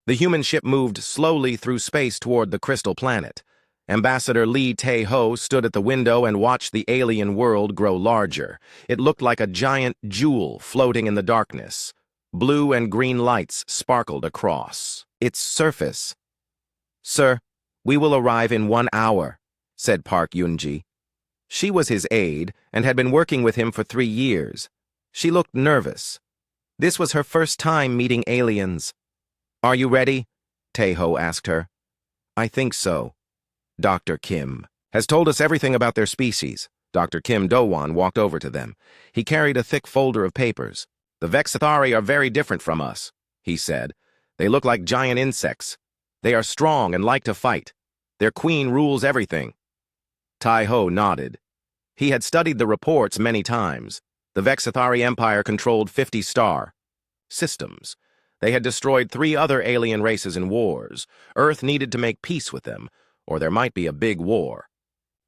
The human ship moved slowly through space toward the crystal planet. Ambassador Lee Tae-ho stood at the window and watched the alien world grow larger. It looked like a giant jewel floating in the darkness. Blue and green lights sparkled across its surface. "Sir, we will arrive in 1 hour," said Park Yoon-ji. She was his aide and had been working with him for 3 years. She looked nervous. This was her first time meeting aliens. "Are you ready?" Tae-ho asked her. "I think so." Dr. Kim has told us everything about their species. Dr. Kim Do-won walked over to them. He carried a thick folder of papers. "The Vexathari are very different from us," he said. "They look like giant insects. They are strong and like to fight. Their queen rules everything." Tai-ho nodded. He had studied the reports many times. The Vexathari Empire controlled 50 star systems. They had destroyed 3 other alien races in wars. Earth needed to make peace with them, or there might be a big war.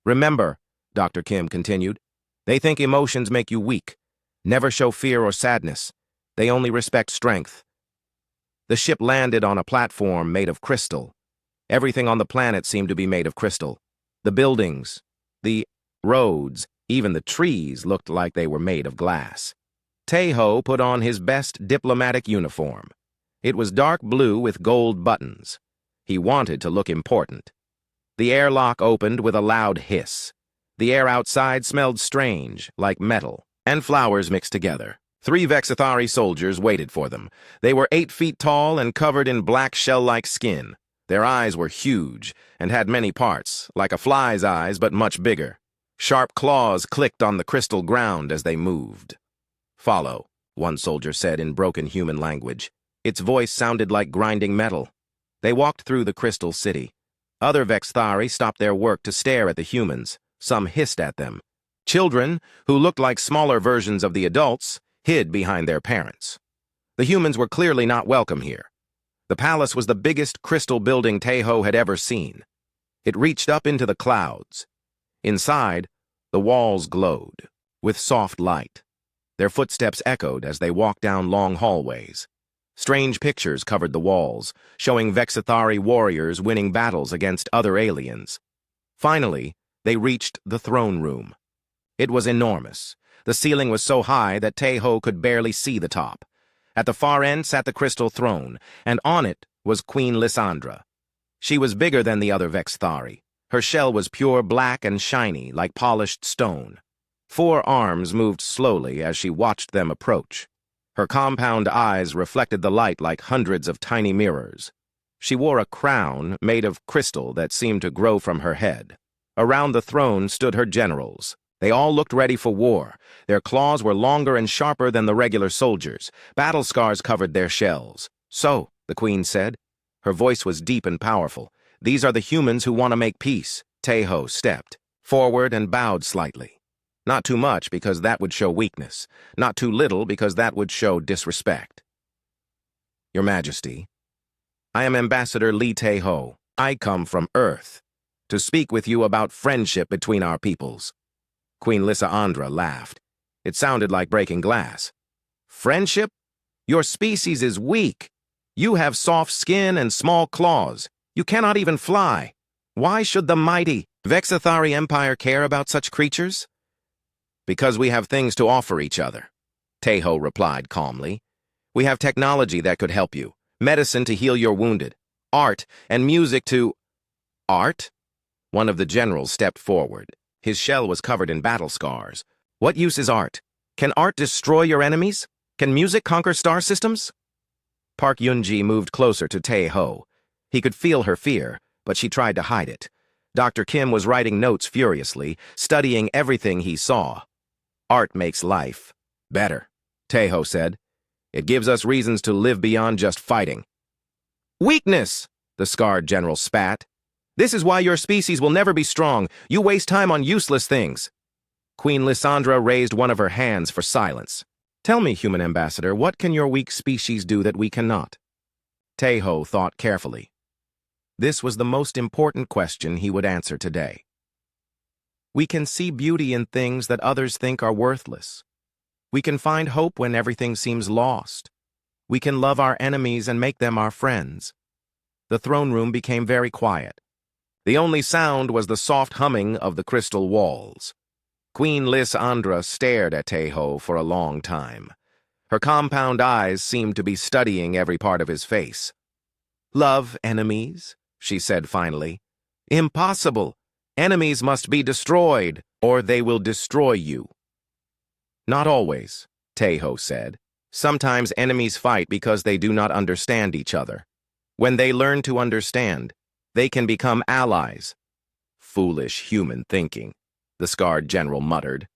"Remember," Dr. Kim continued, "they think emotions make you weak. Never show fear or sadness. They only respect strength." The ship landed on a platform made of crystal. Everything on the planet seemed to be made of crystal. The buildings, the roads, even the trees looked like they were made of glass. Tae-ho put on his best diplomatic uniform. It was dark blue with gold buttons. He wanted to look important. The airlock opened with a loud hiss. The air outside smelled strange, like metal, and flowers mixed together. 3 Vexathari soldiers waited for them. They were 8 feet tall and covered in black shell-like skin. Their eyes were huge and had many parts, like a fly's eyes but much bigger. Sharp claws clicked on the crystal ground as they moved. "Follow," one soldier said in broken human language. Its voice sounded like grinding metal. They walked through the crystal city. Other Vexathari stopped their work to stare at the humans. Some hissed at them. Children, who looked like smaller versions of the adults, hid behind their parents. The humans were clearly not welcome here. The palace was the biggest crystal building Tae-ho had ever seen. It reached up into the clouds. Inside, the walls glowed with soft light. Their footsteps echoed as they walked down long hallways. Strange pictures covered the walls, showing Vexathari warriors winning battles against other aliens. Finally, they reached the throne room. It was enormous. The ceiling was so high that Tae-ho could barely see the top. At the far end sat the crystal throne, and on it was Queen Lysandra. She was bigger than the other Vexathari. Her shell was pure black and shiny, like polished stone. 4 arms moved slowly as she watched them approach. Her compound eyes reflected the light like hundreds of tiny mirrors. She wore a crown made of crystal that seemed to grow from her head. Around the throne stood her generals. They all looked ready for war. Their claws were longer and sharper than the regular soldiers. Battle scars covered their shells. "So," the queen said. Her voice was deep and powerful. "These are the humans who want to make peace." Tae-ho stepped forward and bowed slightly. Not too much, because that would show weakness. Not too little, because that would show disrespect. "Your Majesty, I am Ambassador Lee Tae-ho. I come from Earth to speak with you about friendship between our peoples." Queen Lysandra laughed. It sounded like breaking glass. "Friendship? Your species is weak. You have soft skin and small claws. You cannot even fly. Why should the mighty Vexathari Empire care about such creatures?" "Because we have things to offer each other," Tae-ho replied calmly. "We have technology that could help you, medicine to heal your wounded, art and music to—" "Art?" One of the generals stepped forward. His shell was covered in battle scars. "What use is art? Can art destroy your enemies? Can music conquer star systems?" Park Yoon-ji moved closer to Tae-ho. He could feel her fear, but she tried to hide it. Dr. Kim was writing notes furiously, studying everything he saw. "Art makes life better," Tae-ho said. "It gives us reasons to live beyond just fighting." "Weakness!" the scarred general spat. "This is why your species will never be strong. You waste time on useless things." Queen Lysandra raised one of her hands for silence. "Tell me, human ambassador, what can your weak species do that we cannot?" Tae-ho thought carefully. This was the most important question he would answer today. "We can see beauty in things that others think are worthless. We can find hope when everything seems lost. We can love our enemies and make them our friends. the throne room became very quiet. The only sound was the soft humming of the crystal walls. Queen Lysandra stared at Taeho for a long time. Her compound eyes seemed to be studying every part of his face. "Love enemies?" she said finally. "Impossible! Enemies must be destroyed, or they will destroy you." "Not always," Taeho said. "Sometimes enemies fight because they do not understand each other. When they learn to understand, they can become allies." "Foolish human thinking," the scarred general muttered.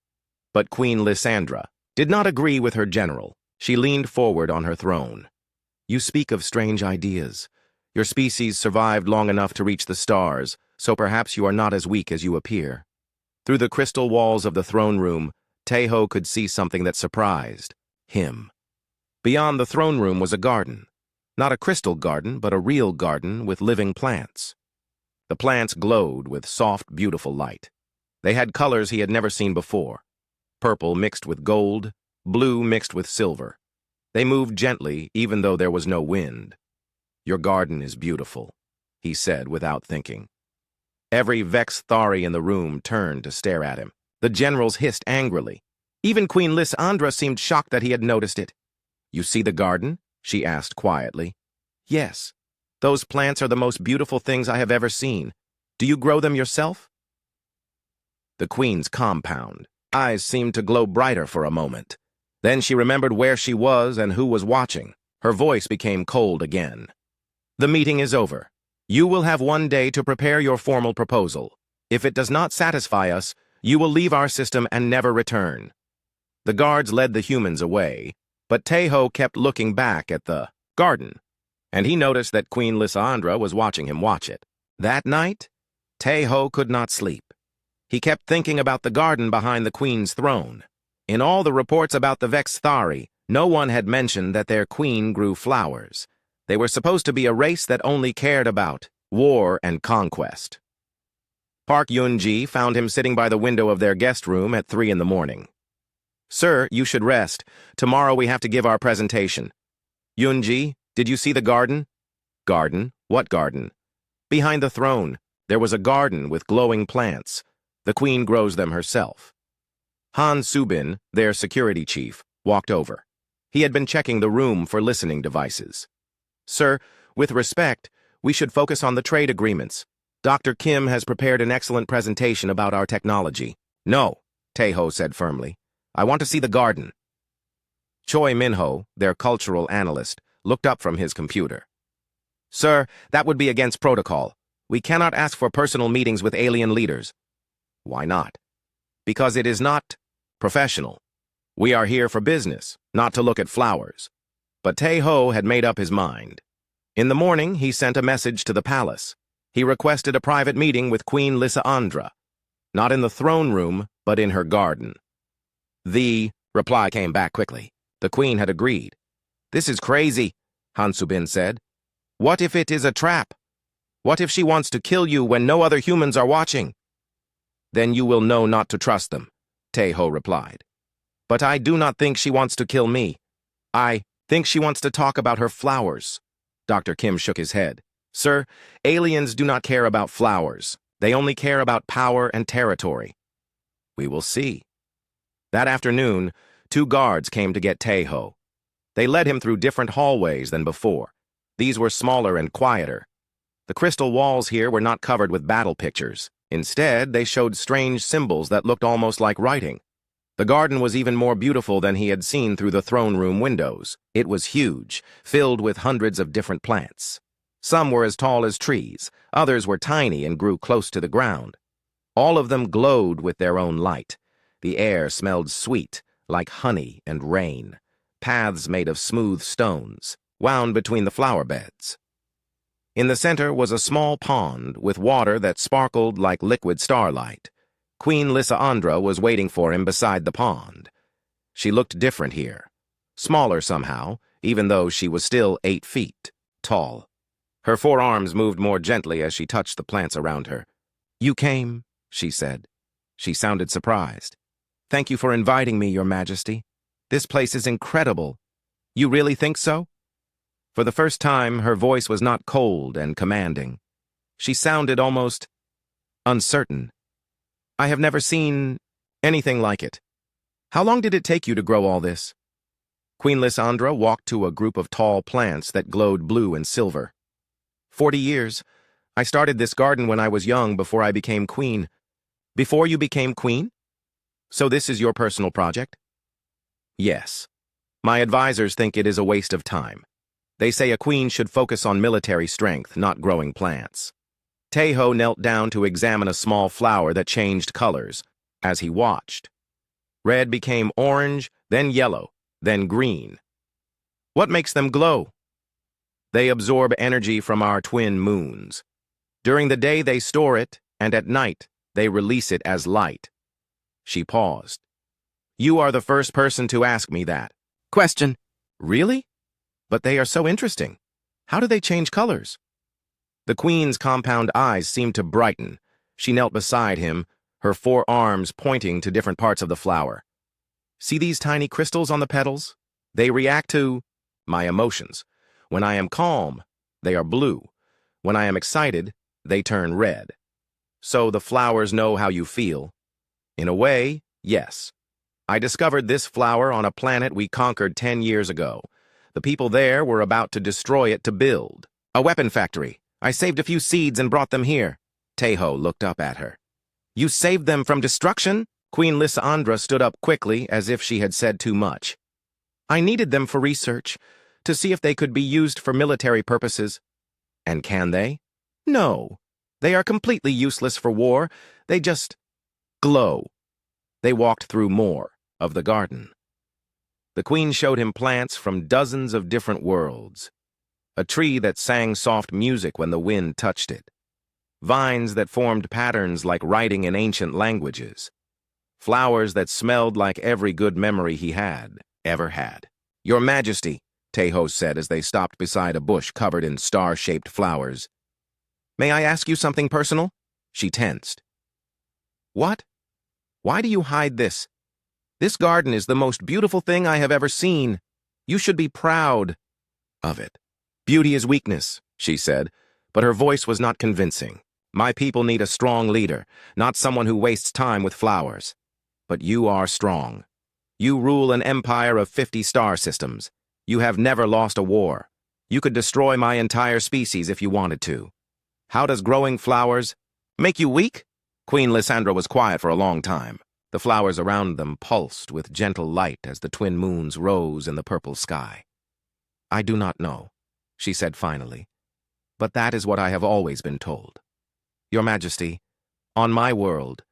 But Queen Lysandra did not agree with her general. She leaned forward on her throne. "You speak of strange ideas. Your species survived long enough to reach the stars, so perhaps you are not as weak as you appear." Through the crystal walls of the throne room, Taeho could see something that surprised him. Beyond the throne room was a garden. Not a crystal garden, but a real garden with living plants. The plants glowed with soft, beautiful light. They had colors he had never seen before. Purple mixed with gold, blue mixed with silver. They moved gently, even though there was no wind. "Your garden is beautiful," he said without thinking. Every Vex Thari in the room turned to stare at him. The generals hissed angrily. Even Queen Lysandra seemed shocked that he had noticed it. "You see the garden?" she asked quietly. "Yes. Those plants are the most beautiful things I have ever seen. Do you grow them yourself?" The queen's compound eyes seemed to glow brighter for a moment. Then she remembered where she was and who was watching. Her voice became cold again. "The meeting is over. You will have 1 day to prepare your formal proposal. If it does not satisfy us, you will leave our system and never return." The guards led the humans away, but Taeho kept looking back at the garden, and he noticed that Queen Lysandra was watching him watch it. That night, Taeho could not sleep. He kept thinking about the garden behind the queen's throne. In all the reports about the Vex Thari, no one had mentioned that their queen grew flowers. They were supposed to be a race that only cared about war and conquest. Park Yun-ji found him sitting by the window of their guest room at 3 in the morning. "Sir, you should rest. Tomorrow we have to give our presentation." "Yun-ji, did you see the garden?" "Garden? What garden?" "Behind the throne. There was a garden with glowing plants. The queen grows them herself." Han Subin, their security chief, walked over. He had been checking the room for listening devices. "Sir, with respect, we should focus on the trade agreements. Dr. Kim has prepared an excellent presentation about our technology." "No," Taeho said firmly. "I want to see the garden." Choi Minho, their cultural analyst, looked up from his computer. "Sir, that would be against protocol. We cannot ask for personal meetings with alien leaders." "Why not?" "Because it is not professional. We are here for business, not to look at flowers." But Taeho had made up his mind. In the morning, he sent a message to the palace. He requested a private meeting with Queen Lysandra. Not in the throne room, but in her garden. The reply came back quickly. The queen had agreed. "This is crazy," Han Subin said. "What if it is a trap? What if she wants to kill you when no other humans are watching?" "Then you will know not to trust them," Taeho replied. "But I do not think she wants to kill me. I think she wants to talk about her flowers." Dr. Kim shook his head. "Sir, aliens do not care about flowers. They only care about power and territory." "We will see." That afternoon, 2 guards came to get Taeho. They led him through different hallways than before. These were smaller and quieter. The crystal walls here were not covered with battle pictures. Instead, they showed strange symbols that looked almost like writing. The garden was even more beautiful than he had seen through the throne room windows. It was huge, filled with hundreds of different plants. Some were as tall as trees, others were tiny and grew close to the ground. All of them glowed with their own light. The air smelled sweet, like honey and rain. Paths made of smooth stones wound between the flower beds. In the center was a small pond with water that sparkled like liquid starlight. Queen Lysandra was waiting for him beside the pond. She looked different here. Smaller somehow, even though she was still 8 feet tall. Her forearms moved more gently as she touched the plants around her. "You came," she said. She sounded surprised. "Thank you for inviting me, Your Majesty. This place is incredible. You really think so?" For the first time, her voice was not cold and commanding. She sounded almost uncertain. I have never seen anything like it. How long did it take you to grow all this? Queen Lysandra walked to a group of tall plants that glowed blue and silver. 40 years. I started this garden when I was young before I became queen. Before you became queen? So this is your personal project? Yes. My advisors think it is a waste of time. They say a queen should focus on military strength, not growing plants. Tejo knelt down to examine a small flower that changed colors as he watched. Red became orange, then yellow, then green. What makes them glow? They absorb energy from our twin moons. During the day they store it, and at night they release it as light. She paused. You are the first person to ask me that. Question. Really? But they are so interesting. How do they change colors? The queen's compound eyes seemed to brighten. She knelt beside him, her 4 arms pointing to different parts of the flower. See these tiny crystals on the petals? They react to my emotions. When I am calm, they are blue. When I am excited, they turn red. So the flowers know how you feel. In a way, yes. I discovered this flower on a planet we conquered 10 years ago. The people there were about to destroy it to build a weapon factory. I saved a few seeds and brought them here. Tejo looked up at her. You saved them from destruction? Queen Lysandra stood up quickly as if she had said too much. I needed them for research, to see if they could be used for military purposes. And can they? No. They are completely useless for war. They just glow. They walked through more of the garden. The queen showed him plants from dozens of different worlds. A tree that sang soft music when the wind touched it. Vines that formed patterns like writing in ancient languages. Flowers that smelled like every good memory he had, ever had. Your Majesty, Tejo said as they stopped beside a bush covered in star-shaped flowers. May I ask you something personal? She tensed. What? Why do you hide this? This garden is the most beautiful thing I have ever seen. You should be proud of it. Beauty is weakness, she said, but her voice was not convincing. My people need a strong leader, not someone who wastes time with flowers. But you are strong. You rule an empire of 50 star systems. You have never lost a war. You could destroy my entire species if you wanted to. How does growing flowers make you weak? Queen Lysandra was quiet for a long time. The flowers around them pulsed with gentle light as the twin moons rose in the purple sky. I do not know, she said finally, but that is what I have always been told. Your Majesty, on my world,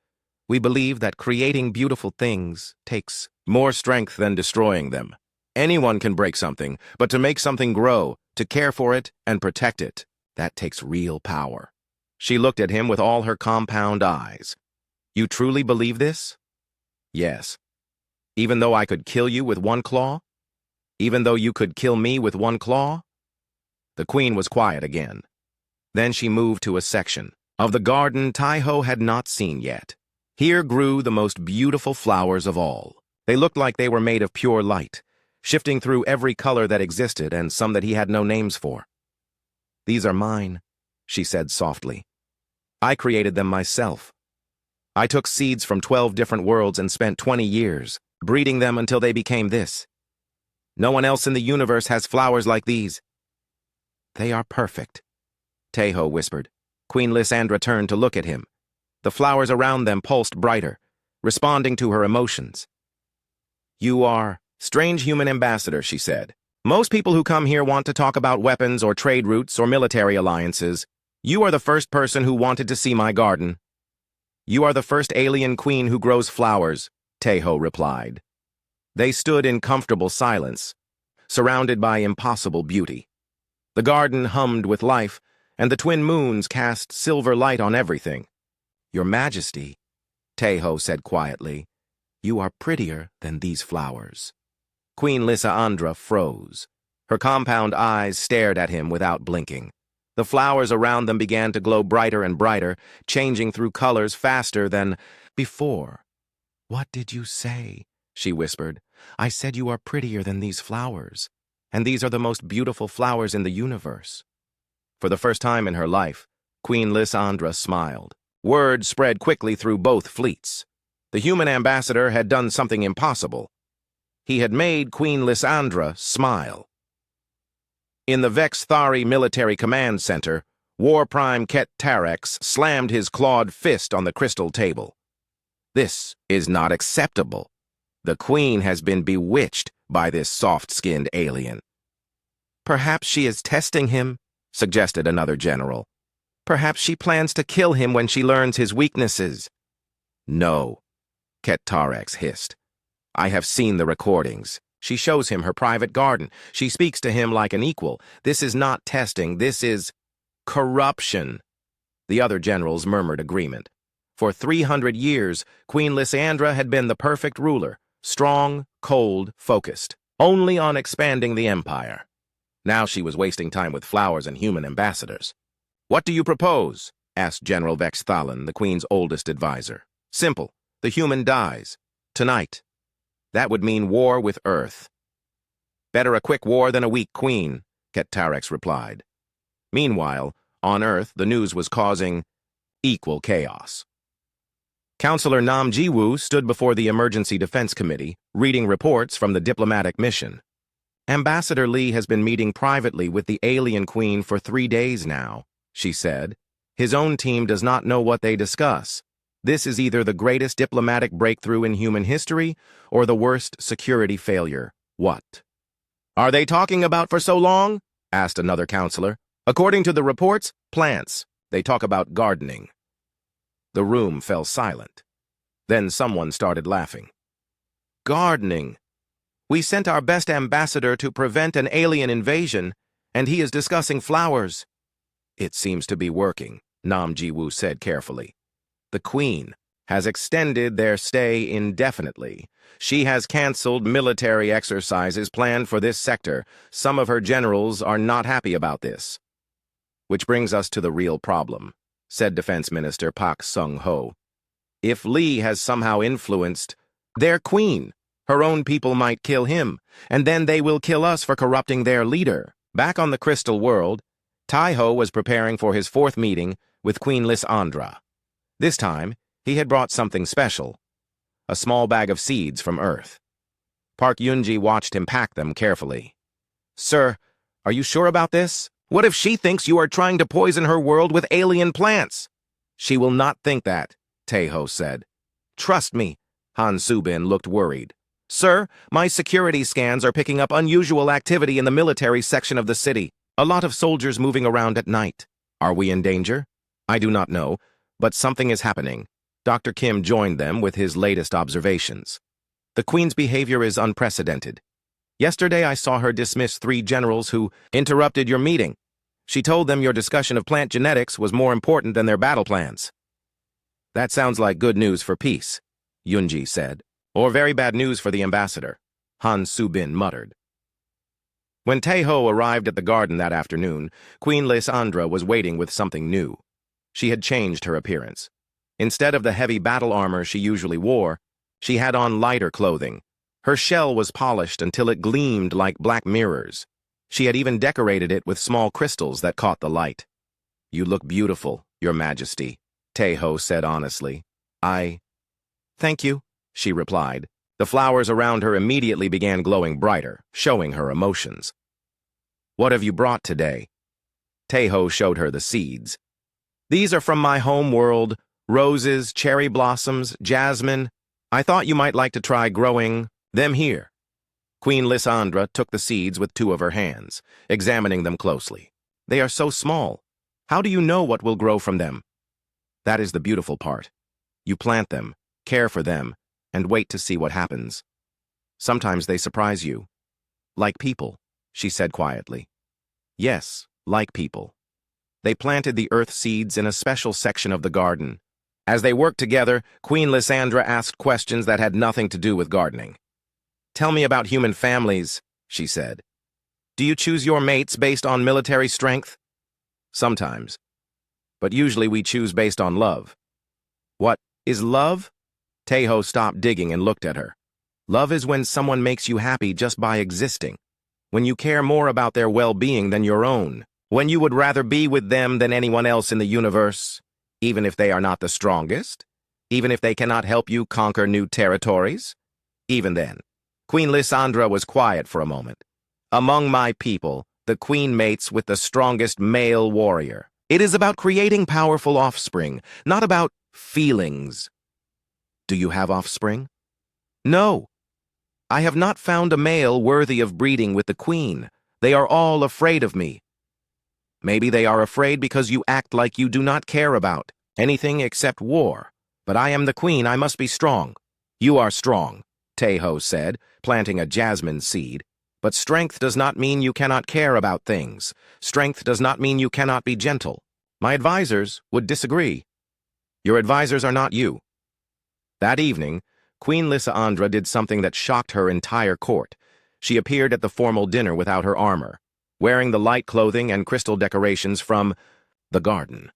we believe that creating beautiful things takes more strength than destroying them. Anyone can break something, but to make something grow, to care for it and protect it, that takes real power. She looked at him with all her compound eyes. You truly believe this? Yes. Even though I could kill you with one claw? Even though you could kill me with one claw? The queen was quiet again. Then she moved to a section of the garden Tejo had not seen yet. Here grew the most beautiful flowers of all. They looked like they were made of pure light, shifting through every color that existed and some that he had no names for. These are mine, she said softly. I created them myself. I took seeds from 12 different worlds and spent 20 years, breeding them until they became this. No one else in the universe has flowers like these. They are perfect, Tejo whispered. Queen Lysandra turned to look at him. The flowers around them pulsed brighter, responding to her emotions. You are strange human ambassador, she said. Most people who come here want to talk about weapons or trade routes or military alliances. You are the first person who wanted to see my garden. You are the first alien queen who grows flowers, Tejo replied. They stood in comfortable silence, surrounded by impossible beauty. The garden hummed with life, and the twin moons cast silver light on everything. Your Majesty, Tejo said quietly, you are prettier than these flowers. Queen Lysandra froze. Her compound eyes stared at him without blinking. The flowers around them began to glow brighter and brighter, changing through colors faster than before. What did you say? She whispered. I said you are prettier than these flowers. And these are the most beautiful flowers in the universe. For the first time in her life, Queen Lysandra smiled. Word spread quickly through both fleets. The human ambassador had done something impossible. He had made Queen Lysandra smile. In the Vex Thari Military Command Center, War Prime Ket Tarex slammed his clawed fist on the crystal table. This is not acceptable. The Queen has been bewitched by this soft-skinned alien. Perhaps she is testing him, suggested another general. Perhaps she plans to kill him when she learns his weaknesses. No, Ket Tarex hissed. I have seen the recordings. She shows him her private garden. She speaks to him like an equal. This is not testing. This is corruption. The other generals murmured agreement. For 300 years, Queen Lysandra had been the perfect ruler, strong, cold, focused, only on expanding the empire. Now she was wasting time with flowers and human ambassadors. What do you propose? Asked General Vex Thalan, the Queen's oldest advisor. Simple. The human dies. Tonight. That would mean war with Earth. Better a quick war than a weak queen, Ket Tarex replied. Meanwhile, on Earth, the news was causing equal chaos. Counselor Nam Ji-woo stood before the Emergency Defense Committee, reading reports from the diplomatic mission. Ambassador Lee has been meeting privately with the alien queen for 3 days now, she said. His own team does not know what they discuss. This is either the greatest diplomatic breakthrough in human history or the worst security failure. What? Are they talking about for so long? Asked another counselor. According to the reports, plants. They talk about gardening. The room fell silent. Then someone started laughing. Gardening. We sent our best ambassador to prevent an alien invasion, and he is discussing flowers. It seems to be working, Nam Ji-woo said carefully. The Queen has extended their stay indefinitely. She has canceled military exercises planned for this sector. Some of her generals are not happy about this. Which brings us to the real problem, said Defense Minister Pak Sung-ho. If Lee has somehow influenced their queen, her own people might kill him, and then they will kill us for corrupting their leader. Back on the Crystal World, Tai-ho was preparing for his 4th meeting with Queen Lysandra. This time, he had brought something special, a small bag of seeds from Earth. Park Yun-ji watched him pack them carefully. Sir, are you sure about this? What if she thinks you are trying to poison her world with alien plants? She will not think that, Tae-ho said. Trust me, Han Subin looked worried. Sir, my security scans are picking up unusual activity in the military section of the city. A lot of soldiers moving around at night. Are we in danger? I do not know, but something is happening. Dr. Kim joined them with his latest observations. The Queen's behavior is unprecedented. Yesterday I saw her dismiss 3 generals who interrupted your meeting. She told them your discussion of plant genetics was more important than their battle plans. That sounds like good news for peace, Yunji said. Or very bad news for the ambassador, Han Subin muttered. When Tae-ho arrived at the garden that afternoon, Queen Lysandra was waiting with something new. She had changed her appearance. Instead of the heavy battle armor she usually wore, she had on lighter clothing. Her shell was polished until it gleamed like black mirrors. She had even decorated it with small crystals that caught the light. You look beautiful, Your Majesty, Tae-ho said honestly. Thank you, she replied. The flowers around her immediately began glowing brighter, showing her emotions. What have you brought today? Tae-ho showed her the seeds. These are from my home world, roses, cherry blossoms, jasmine. I thought you might like to try growing them here. Queen Lysandra took the seeds with 2 of her hands, examining them closely. They are so small. How do you know what will grow from them? That is the beautiful part. You plant them, care for them, and wait to see what happens. Sometimes they surprise you. Like people, she said quietly. Yes, like people. They planted the earth seeds in a special section of the garden. As they worked together, Queen Lysandra asked questions that had nothing to do with gardening. Tell me about human families, she said. Do you choose your mates based on military strength? Sometimes. But usually we choose based on love. What is love? Tae-ho stopped digging and looked at her. Love is when someone makes you happy just by existing. when you care more about their well-being than your own, when you would rather be with them than anyone else in the universe, even if they are not the strongest, even if they cannot help you conquer new territories? Even then, Queen Lysandra was quiet for a moment. Among my people, the queen mates with the strongest male warrior. It is about creating powerful offspring, not about feelings. Do you have offspring? No. I have not found a male worthy of breeding with the queen. They are all afraid of me. Maybe they are afraid because you act like you do not care about anything except war. But I am the queen, I must be strong. You are strong, Taeho said, planting a jasmine seed. But strength does not mean you cannot care about things. Strength does not mean you cannot be gentle. My advisors would disagree. Your advisors are not you. That evening, Queen Lysandra did something that shocked her entire court. She appeared at the formal dinner without her armor, wearing the light clothing and crystal decorations from the garden.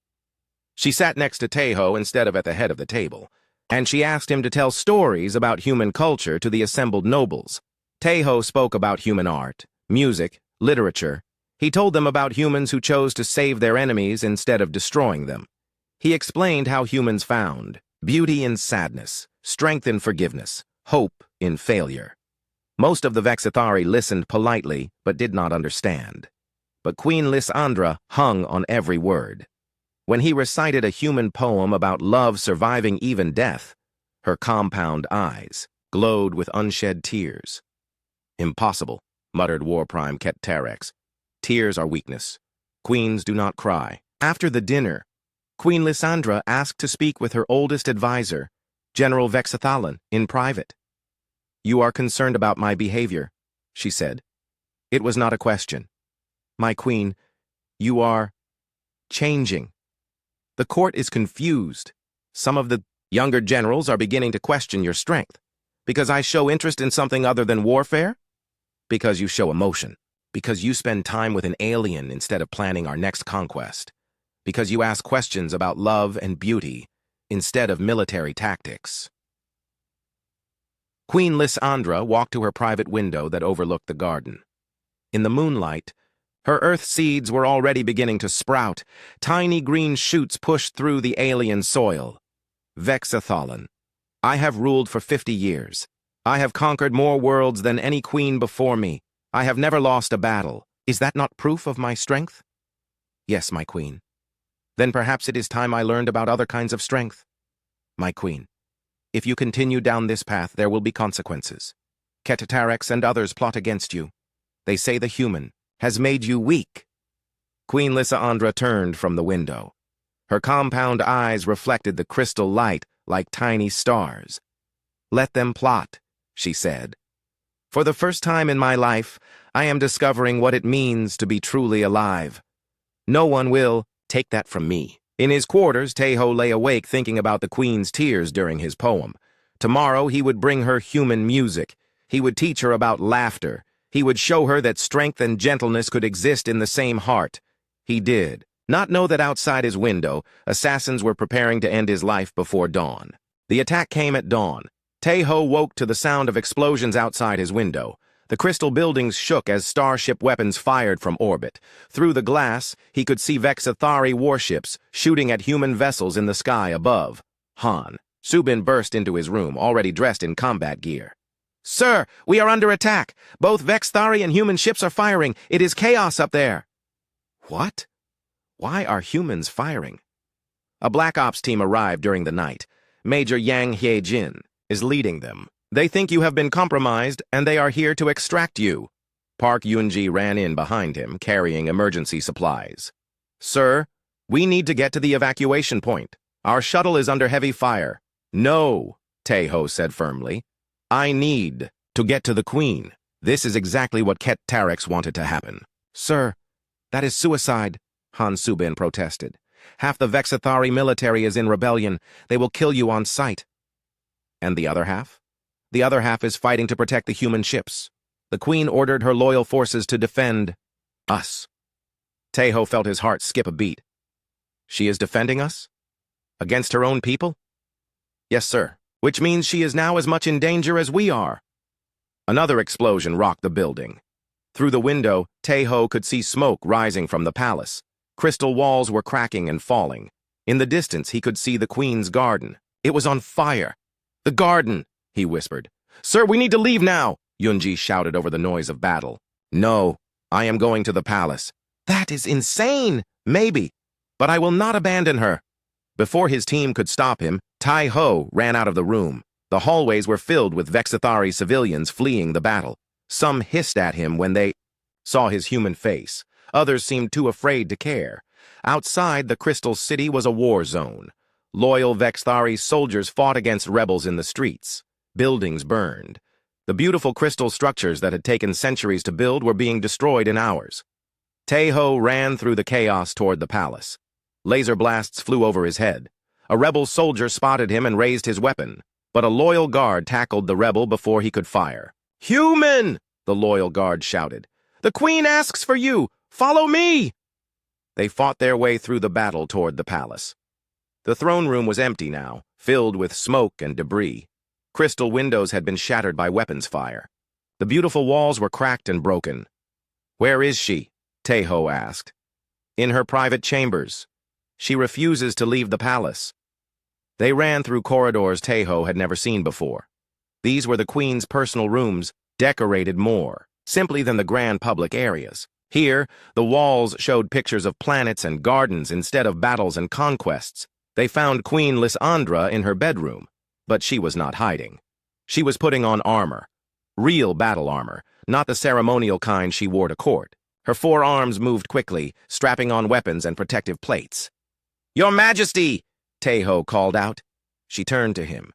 She sat next to Taeho instead of at the head of the table, and she asked him to tell stories about human culture to the assembled nobles. Taeho spoke about human art, music, literature. He told them about humans who chose to save their enemies instead of destroying them. He explained how humans found beauty in sadness, strength in forgiveness, hope in failure. Most of the Vexithari listened politely but did not understand. But Queen Lysandra hung on every word. When he recited a human poem about love surviving even death, her compound eyes glowed with unshed tears. Impossible, muttered War Prime Ket Terex. Tears are weakness. Queens do not cry. After the dinner, Queen Lysandra asked to speak with her oldest advisor, General Vexithalan, in private. You are concerned about my behavior, she said. It was not a question. My queen, you are changing. The court is confused. Some of the younger generals are beginning to question your strength. Because I show interest in something other than warfare? Because you show emotion. Because you spend time with an alien instead of planning our next conquest. Because you ask questions about love and beauty instead of military tactics. Queen Lysandra walked to her private window that overlooked the garden. In the moonlight, her earth seeds were already beginning to sprout. Tiny green shoots pushed through the alien soil. Vexithalan, I have ruled for 50 years. I have conquered more worlds than any queen before me. I have never lost a battle. Is that not proof of my strength? Yes, my queen. Then perhaps it is time I learned about other kinds of strength. My queen, if you continue down this path, there will be consequences. Ketatarex and others plot against you. They say the human has made you weak. Queen Lysandra turned from the window. Her compound eyes reflected the crystal light like tiny stars. Let them plot, she said. For the first time in my life, I am discovering what it means to be truly alive. No one will take that from me. In his quarters, Taeho lay awake thinking about the queen's tears during his poem. Tomorrow he would bring her human music. He would teach her about laughter. He would show her that strength and gentleness could exist in the same heart. He did not know that outside his window, assassins were preparing to end his life before dawn. The attack came at dawn. Taeho woke to the sound of explosions outside his window. The crystal buildings shook as starship weapons fired from orbit. Through the glass, he could see Vexithari warships shooting at human vessels in the sky above. Han Subin burst into his room, already dressed in combat gear. Sir, we are under attack. Both Vexithari and human ships are firing. It is chaos up there. What? Why are humans firing? A Black Ops team arrived during the night. Major Yang Hye-jin is leading them. They think you have been compromised, and they are here to extract you. Park Yoon-ji ran in behind him, carrying emergency supplies. Sir, we need to get to the evacuation point. Our shuttle is under heavy fire. No, Taeho said firmly. I need to get to the Queen. This is exactly what Ket Terex wanted to happen. Sir, that is suicide, Han Subin protested. Half the Vexithari military is in rebellion. They will kill you on sight. And the other half? The other half is fighting to protect the human ships. The Queen ordered her loyal forces to defend us. Taeho felt his heart skip a beat. She is defending us? Against her own people? Yes, sir. Which means she is now as much in danger as we are. Another explosion rocked the building. Through the window, Tae-ho could see smoke rising from the palace. Crystal walls were cracking and falling. In the distance, he could see the queen's garden. It was on fire. "The garden," he whispered. "Sir, we need to leave now," Yunji shouted over the noise of battle. "No, I am going to the palace." "That is insane." "Maybe, but I will not abandon her." Before his team could stop him, Tai-ho ran out of the room. The hallways were filled with Vexathari civilians fleeing the battle. Some hissed at him when they saw his human face. Others seemed too afraid to care. Outside, the Crystal City was a war zone. Loyal Vexathari soldiers fought against rebels in the streets. Buildings burned. The beautiful crystal structures that had taken centuries to build were being destroyed in hours. Tae-ho ran through the chaos toward the palace. Laser blasts flew over his head. A rebel soldier spotted him and raised his weapon, but a loyal guard tackled the rebel before he could fire. "Human!" the loyal guard shouted. "The queen asks for you! Follow me!" They fought their way through the battle toward the palace. The throne room was empty now, filled with smoke and debris. Crystal windows had been shattered by weapons fire. The beautiful walls were cracked and broken. "Where is she?" Tae-ho asked. "In her private chambers. She refuses to leave the palace." They ran through corridors Tae-ho had never seen before. These were the queen's personal rooms, decorated more simply than the grand public areas. Here, the walls showed pictures of planets and gardens instead of battles and conquests. They found Queen Lysandra in her bedroom, but she was not hiding. She was putting on armor. Real battle armor, not the ceremonial kind she wore to court. Her four arms moved quickly, strapping on weapons and protective plates. "Your Majesty!" Tae-ho called out. She turned to him.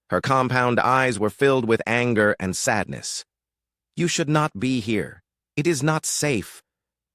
Her compound eyes were filled with anger and sadness. "You should not be here. It is not safe.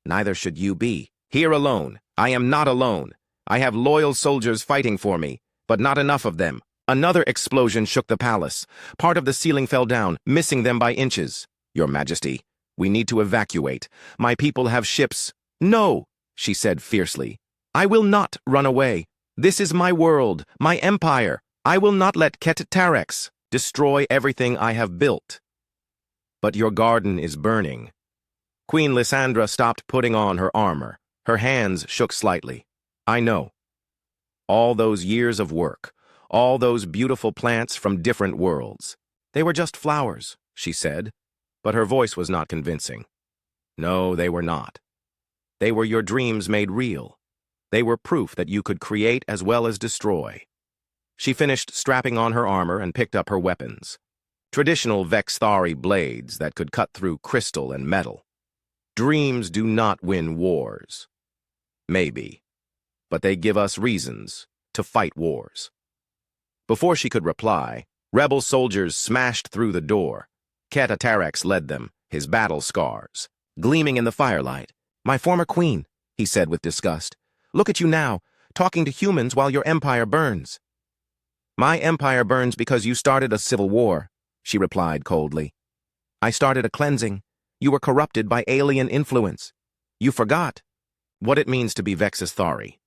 Neither should you be. Here alone. I am not alone. I have loyal soldiers fighting for me, but not enough of them." Another explosion shook the palace. Part of the ceiling fell down, missing them by inches. "Your Majesty, we need to evacuate. My people have ships." "No," she said fiercely. "I will not run away. This is my world, my empire. I will not let Ket-Tarex destroy everything I have built." "But your garden is burning." Queen Lysandra stopped putting on her armor. Her hands shook slightly. "I know. All those years of work, all those beautiful plants from different worlds. They were just flowers," she said, but her voice was not convincing. "No, they were not. They were your dreams made real. They were proof that you could create as well as destroy." She finished strapping on her armor and picked up her weapons. Traditional Vexathari blades that could cut through crystal and metal. Dreams do not win wars. Maybe, but they give us reasons to fight wars. Before she could reply, rebel soldiers smashed through the door. Ket-Tarex led them, his battle scars gleaming in the firelight. "My former queen," he said with disgust. "Look at you now, talking to humans while your empire burns." "My empire burns because you started a civil war," she replied coldly. "I started a cleansing. You were corrupted by alien influence. You forgot what it means to be Vexathari."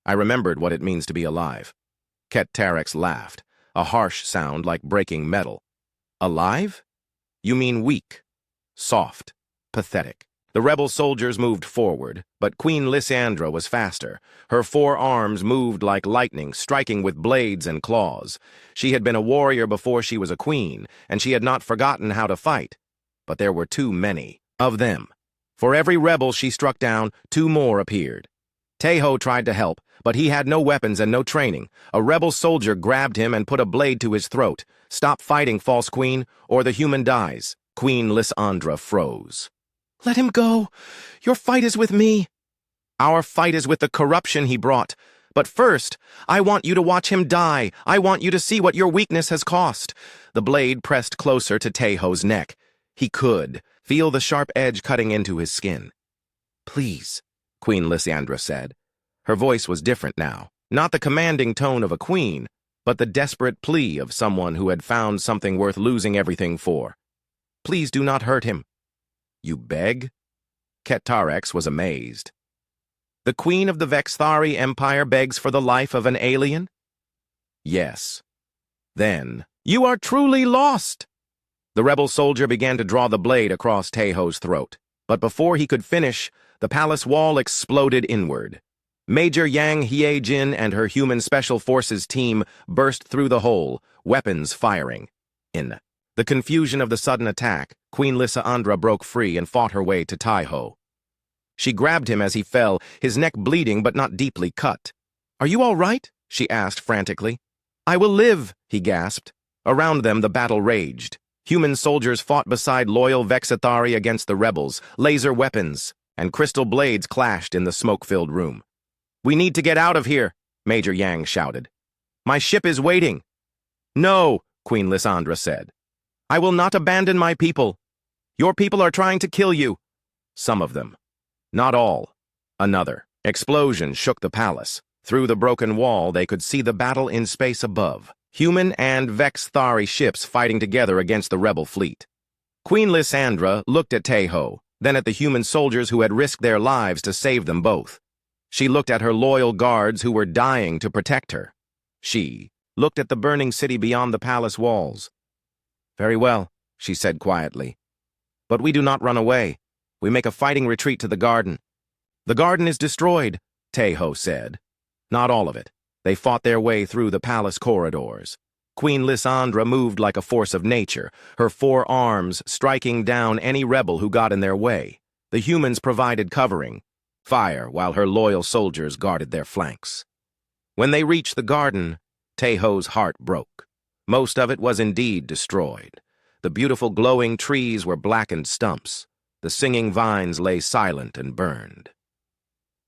I remembered what it means to be alive. Ket-Tarex laughed, a harsh sound like breaking metal. "Alive? You mean weak, soft, pathetic." The rebel soldiers moved forward, but Queen Lysandra was faster. Her four arms moved like lightning, striking with blades and claws. She had been a warrior before she was a queen, and she had not forgotten how to fight. But there were too many of them. For every rebel she struck down, two more appeared. Tae-ho tried to help, but he had no weapons and no training. A rebel soldier grabbed him and put a blade to his throat. "Stop fighting, false queen, or the human dies." Queen Lysandra froze. "Let him go. Your fight is with me." "Our fight is with the corruption he brought. But first, I want you to watch him die. I want you to see what your weakness has cost." The blade pressed closer to Tae-ho's neck. He could feel the sharp edge cutting into his skin. "Please," Queen Lysandra said. Her voice was different now, not the commanding tone of a queen, but the desperate plea of someone who had found something worth losing everything for. "Please do not hurt him." "You beg?" Ket-Tarex was amazed. "The queen of the Vexathari Empire begs for the life of an alien?" "Yes." "Then, you are truly lost!" The rebel soldier began to draw the blade across Tae-ho's throat, But before he could finish, the palace wall exploded inward. Major Yang Hyejin and her human special forces team burst through the hole, weapons firing. In the confusion of the sudden attack, Queen Lysandra broke free and fought her way to Tai-Ho. She grabbed him as he fell, his neck bleeding but not deeply cut. "Are you all right?" she asked frantically. "I will live," he gasped. Around them the battle raged. Human soldiers fought beside loyal Vexithari against the rebels, laser weapons, and crystal blades clashed in the smoke-filled room. "We need to get out of here," Major Yang shouted. "My ship is waiting." "No," Queen Lysandra said. "I will not abandon my people. Your people are trying to kill you." Some of them. Not all. Another explosion shook the palace. Through the broken wall, they could see the battle in space above. Human and Vexithari ships fighting together against the rebel fleet. Queen Lysandra looked at Tai-Ho, then at the human soldiers who had risked their lives to save them both. She looked at her loyal guards who were dying to protect her. She looked at the burning city beyond the palace walls. "Very well," she said quietly. "But we do not run away. We make a fighting retreat to the garden." "The garden is destroyed," Tai-Ho said. Not all of it. They fought their way through the palace corridors. Queen Lysandra moved like a force of nature, her 4 arms striking down any rebel who got in their way. The humans provided covering, fire, while her loyal soldiers guarded their flanks. When they reached the garden, Tai-Ho's heart broke. Most of it was indeed destroyed. The beautiful glowing trees were blackened stumps. The singing vines lay silent and burned.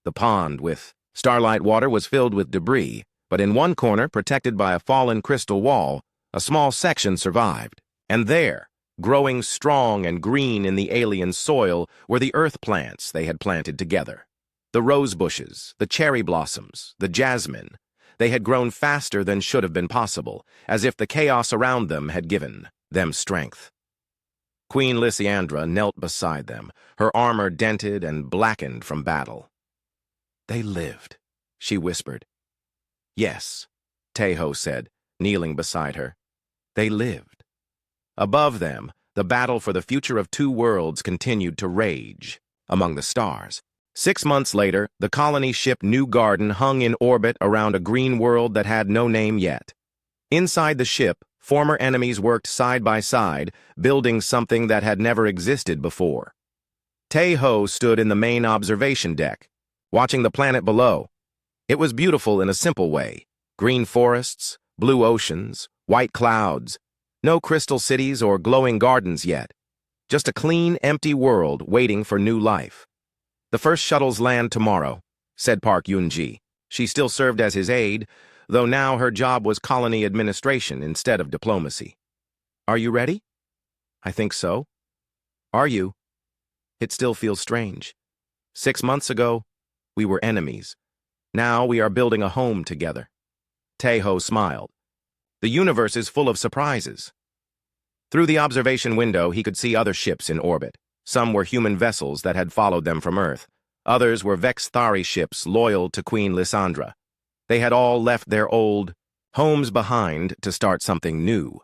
The pond with starlight water was filled with debris, but in one corner, protected by a fallen crystal wall, a small section survived. And there, growing strong and green in the alien soil, were the earth plants they had planted together. The rose bushes, the cherry blossoms, the jasmine. They had grown faster than should have been possible, as if the chaos around them had given them strength. Queen Lysandra knelt beside them, her armor dented and blackened from battle. "They lived," she whispered. "Yes," Tai-Ho said, kneeling beside her. "They lived." Above them, the battle for the future of 2 worlds continued to rage among the stars. 6 months later, the colony ship New Garden hung in orbit around a green world that had no name yet. Inside the ship, former enemies worked side by side, building something that had never existed before. Tai-Ho stood in the main observation deck, watching the planet below. It was beautiful in a simple way. Green forests, blue oceans, white clouds. No crystal cities or glowing gardens yet. Just a clean, empty world waiting for new life. "The first shuttles land tomorrow," said Park Yoon-ji. She still served as his aide, though now her job was colony administration instead of diplomacy. "Are you ready?" "I think so." "Are you?" "It still feels strange. 6 months ago, we were enemies. Now we are building a home together." Tai-Ho smiled. "The universe is full of surprises." Through the observation window, he could see other ships in orbit. Some were human vessels that had followed them from Earth. Others were Vexithari ships loyal to Queen Lysandra. They had all left their old homes behind to start something new.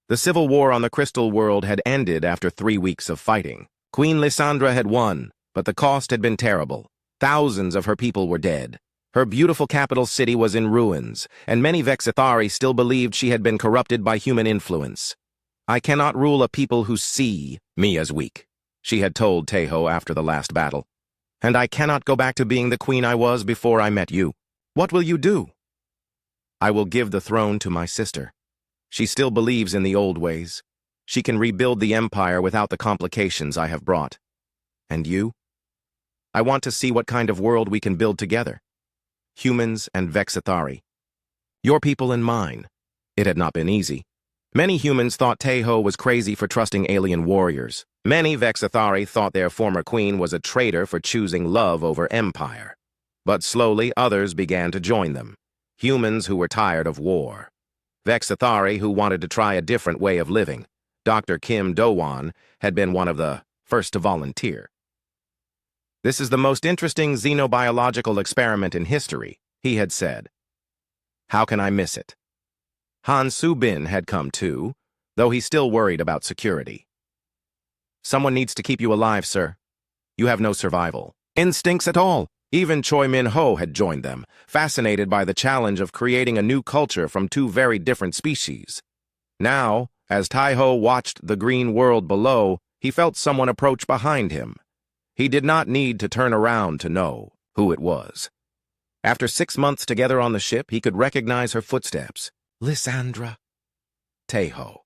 The civil war on the Crystal World had ended after 3 weeks of fighting. Queen Lysandra had won, but the cost had been terrible. Thousands of her people were dead. Her beautiful capital city was in ruins, and many Vexithari still believed she had been corrupted by human influence. "I cannot rule a people who see me as weak," she had told Tai-Ho after the last battle. "And I cannot go back to being the queen I was before I met you. What will you do?" "I will give the throne to my sister. She still believes in the old ways. She can rebuild the empire without the complications I have brought. And you? I want to see what kind of world we can build together. Humans and Vexithari. Your people and mine." It had not been easy. Many humans thought Tai-Ho was crazy for trusting alien warriors. Many Vexithari thought their former queen was a traitor for choosing love over empire. But slowly others began to join them. Humans who were tired of war. Vexithari who wanted to try a different way of living. Dr. Kim Do-won had been one of the first to volunteer. "This is the most interesting xenobiological experiment in history," he had said. "How can I miss it?" Han Soo-bin had come too, though he still worried about security. "Someone needs to keep you alive, sir." You have no survival instincts at all. Even Choi Min-ho had joined them, fascinated by the challenge of creating a new culture from two very different species. Now, as Tai-ho watched the green world below, he felt someone approach behind him. He did not need to turn around to know who it was. After 6 months together on the ship, he could recognize her footsteps. Lysandra. Tai-ho.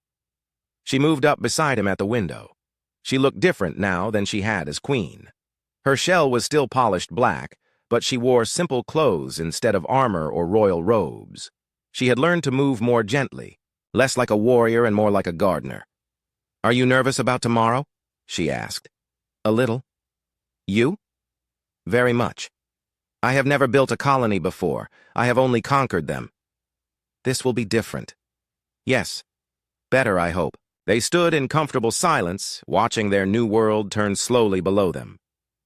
She moved up beside him at the window. She looked different now than she had as queen. Her shell was still polished black, but she wore simple clothes instead of armor or royal robes. She had learned to move more gently, less like a warrior and more like a gardener. "Are you nervous about tomorrow?" she asked. "A little." "You?" "Very much. I have never built a colony before. I have only conquered them. This will be different." "Yes. Better, I hope." They stood in comfortable silence, watching their new world turn slowly below them.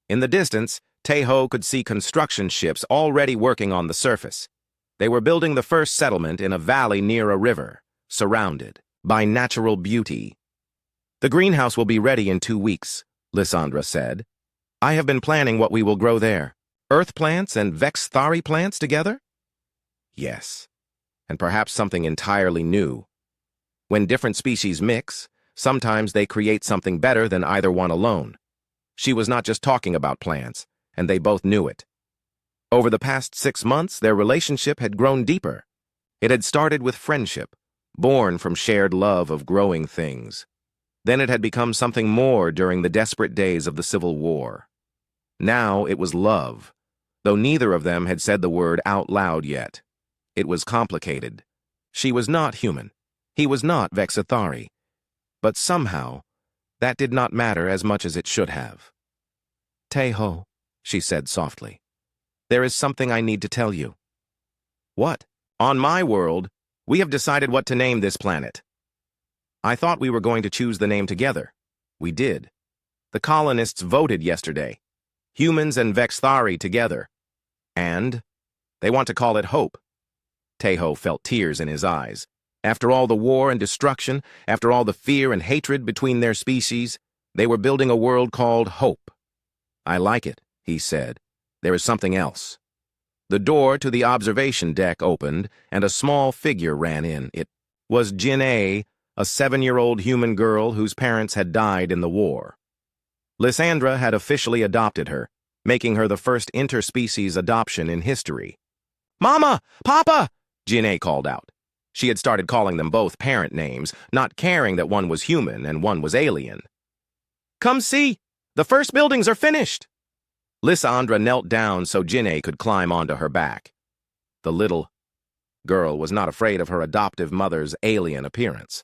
In the distance, Tai-ho could see construction ships already working on the surface. They were building the first settlement in a valley near a river, surrounded by natural beauty. "The greenhouse will be ready in 2 weeks," Lysandra said. "I have been planning what we will grow there. Earth plants and Vexthari plants together?" "Yes, and perhaps something entirely new. When different species mix, sometimes they create something better than either one alone." She was not just talking about plants, and they both knew it. Over the past 6 months, their relationship had grown deeper. It had started with friendship, born from shared love of growing things. Then it had become something more during the desperate days of the Civil War. Now it was love, though neither of them had said the word out loud yet. It was complicated. She was not human. He was not Vexthari. But somehow, that did not matter as much as it should have. "Tai-ho," she said softly, "there is something I need to tell you." "What?" "On my world, we have decided what to name this planet." "I thought we were going to choose the name together." "We did. The colonists voted yesterday. Humans and Vexthari together. And they want to call it Hope." Tai-ho felt tears in his eyes. After all the war and destruction, after all the fear and hatred between their species, they were building a world called Hope. "I like it," he said. "There is something else." The door to the observation deck opened, and a small figure ran in. It was Jin-A, a 7-year-old human girl whose parents had died in the war. Lysandra had officially adopted her, making her the first interspecies adoption in history. "Mama! Papa!" Jin-A called out. She had started calling them both parent names, not caring that one was human and one was alien. "Come see! The first buildings are finished!" Lysandra knelt down so Jin-A could climb onto her back. The little girl was not afraid of her adoptive mother's alien appearance.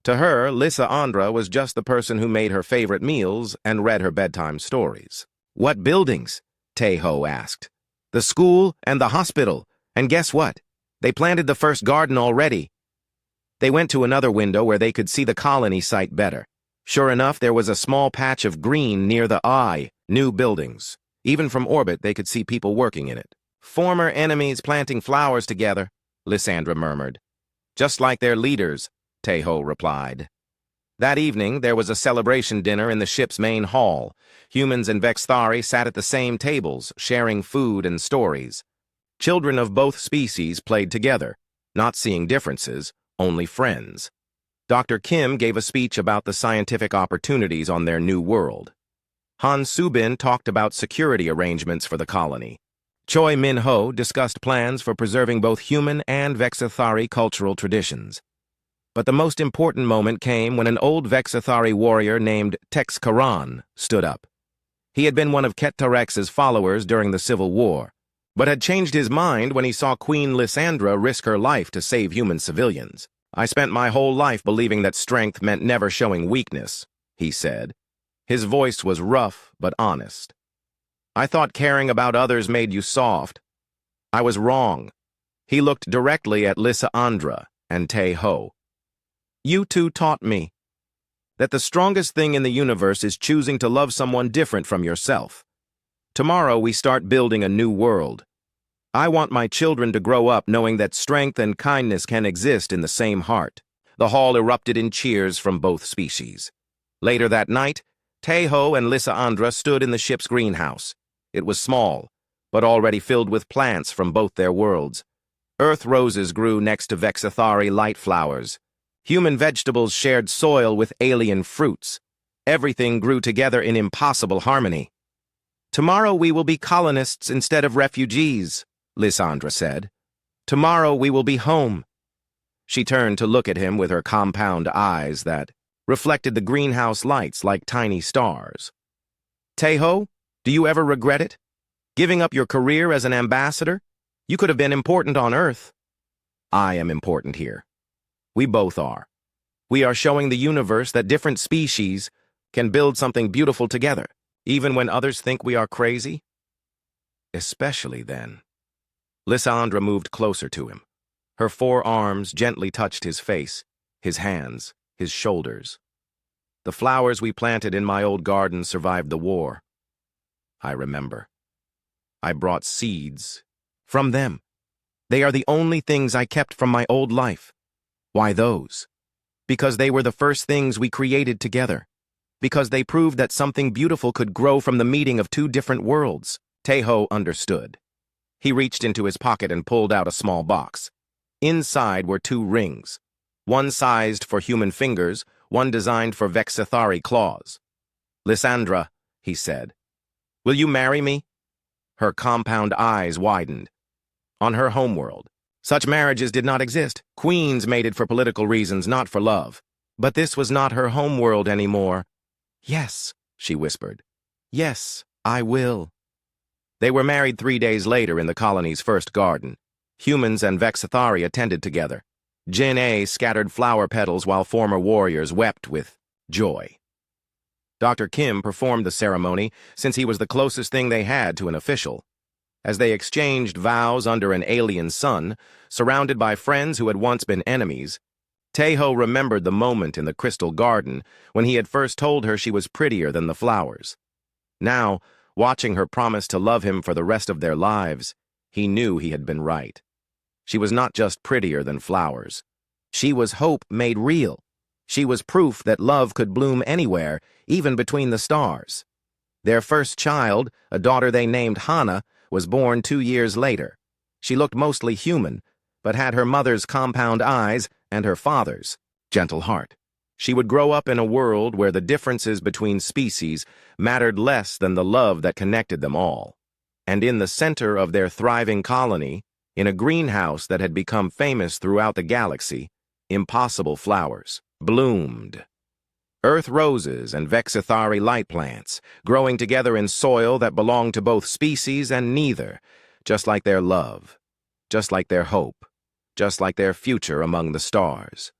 To her, Lysandra was just the person who made her favorite meals and read her bedtime stories. "What buildings?" Tai-ho asked. "The school and the hospital. And guess what? They planted the first garden already." They went to another window where they could see the colony site better. Sure enough, there was a small patch of green near the eye. New buildings. Even from orbit, they could see people working in it. "Former enemies planting flowers together," Lysandra murmured. "Just like their leaders," Tai-ho replied. That evening, there was a celebration dinner in the ship's main hall. Humans and Vexthari sat at the same tables, sharing food and stories. Children of both species played together, not seeing differences, only friends. Dr. Kim gave a speech about the scientific opportunities on their new world. Han Subin talked about security arrangements for the colony. Choi Min-ho discussed plans for preserving both human and Vexthari cultural traditions. But the most important moment came when an old Vexthari warrior named Tex Karan stood up. He had been one of Ket-Tarex's followers during the Civil War, but had changed his mind when he saw Queen Lysandra risk her life to save human civilians. "I spent my whole life believing that strength meant never showing weakness," he said. His voice was rough but honest. "I thought caring about others made you soft. I was wrong." He looked directly at Lysandra and Tai-ho. "You two taught me that the strongest thing in the universe is choosing to love someone different from yourself. Tomorrow we start building a new world. I want my children to grow up knowing that strength and kindness can exist in the same heart." The hall erupted in cheers from both species. Later that night, Tejo and Lysandra stood in the ship's greenhouse. It was small, but already filled with plants from both their worlds. Earth roses grew next to Vexithari light flowers. Human vegetables shared soil with alien fruits. Everything grew together in impossible harmony. "Tomorrow we will be colonists instead of refugees," Lysandra said. "Tomorrow we will be home." She turned to look at him with her compound eyes that reflected the greenhouse lights like tiny stars. "Tejo, do you ever regret it? Giving up your career as an ambassador? You could have been important on Earth." "I am important here. We both are. We are showing the universe that different species can build something beautiful together, even when others think we are crazy." "Especially then." Lysandra moved closer to him. Her forearms gently touched his face, his hands, his shoulders. "The flowers we planted in my old garden survived the war. I remember. I brought seeds from them. They are the only things I kept from my old life." "Why those?" "Because they were the first things we created together. Because they proved that something beautiful could grow from the meeting of two different worlds." Tejo understood. He reached into his pocket and pulled out a small box. Inside were two rings, one sized for human fingers, one designed for Vexithari claws. "Lysandra," he said, "will you marry me?" Her compound eyes widened. On her homeworld, such marriages did not exist. Queens mated for political reasons, not for love. But this was not her homeworld anymore. "Yes," she whispered. "Yes, I will." They were married 3 days later in the colony's first garden. Humans and Vexithari attended together. Jin-A scattered flower petals while former warriors wept with joy. Dr. Kim performed the ceremony since he was the closest thing they had to an official. As they exchanged vows under an alien sun, surrounded by friends who had once been enemies, Tejo remembered the moment in the crystal garden when he had first told her she was prettier than the flowers. Now, watching her promise to love him for the rest of their lives, he knew he had been right. She was not just prettier than flowers. She was hope made real. She was proof that love could bloom anywhere, even between the stars. Their first child, a daughter they named Hana, was born 2 years later. She looked mostly human, but had her mother's compound eyes and her father's gentle heart. She would grow up in a world where the differences between species mattered less than the love that connected them all. And in the center of their thriving colony, in a greenhouse that had become famous throughout the galaxy, impossible flowers bloomed. Earth roses and Vexithari light plants, growing together in soil that belonged to both species and neither, just like their love, just like their hope, just like their future among the stars.